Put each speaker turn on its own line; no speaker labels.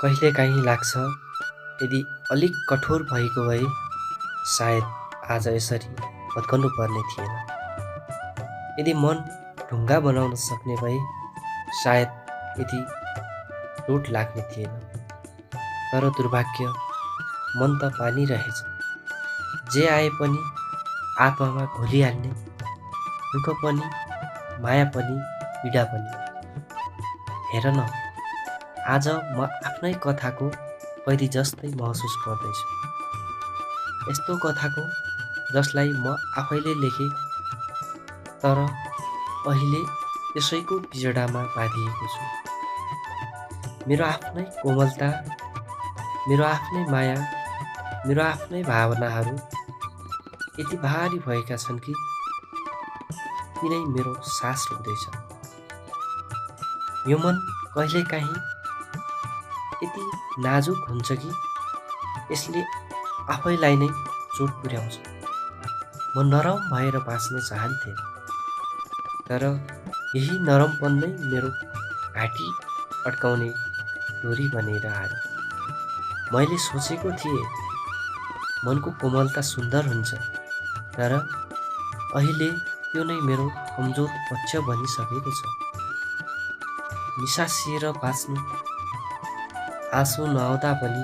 कहिलेकाहीँ लाग्छ यदि अलिक कठोर भएको भए सायद आज यसरी भत्कनु पर्ने थिएन। यदि मन ढुङ्गा बनाउन सक्ने भए सायद यदि चोट लाग्ने थिएन। तर दुर्भाग्य मन त पानी रहेछ, जे आए पनि आत्मामा घोलिहाल्ने, दुःख पनि, माया पनि, पीडा पनि। हेर न, आज म आफ्नै कथाको कैदी जस्तै महसुस गर्दैछु। यस्तो कथाको जसलाई म आफैले लेखेँ तर अहिले त्यसैको पिजडामा बाँधिएको छु। मेरो आफ्नै कोमलता, मेरो आफ्नै माया, मेरो आफ्नै भावनाहरू यति भारी भएका छन् कि तिनै मेरो सास रोक्दैछ। यो मन कहिलेकाहीँ यति नाजुक हुन्छ कि यसले आफैलाई नै चोट पुर्याउँछ। म नरम भएर बाँच्न चाहन्थेँ, तर यही नरमपन नै मेरो घाँटी अड्काउने डोरी बनेर आयो। मैले सोचेको थिएँ मनको कोमलता सुन्दर हुन्छ, तर अहिले त्यो नै मेरो कमजोर पक्ष बनिसकेको छ। निसासिएर बाँच्नु, आँसु नआउँदा पनि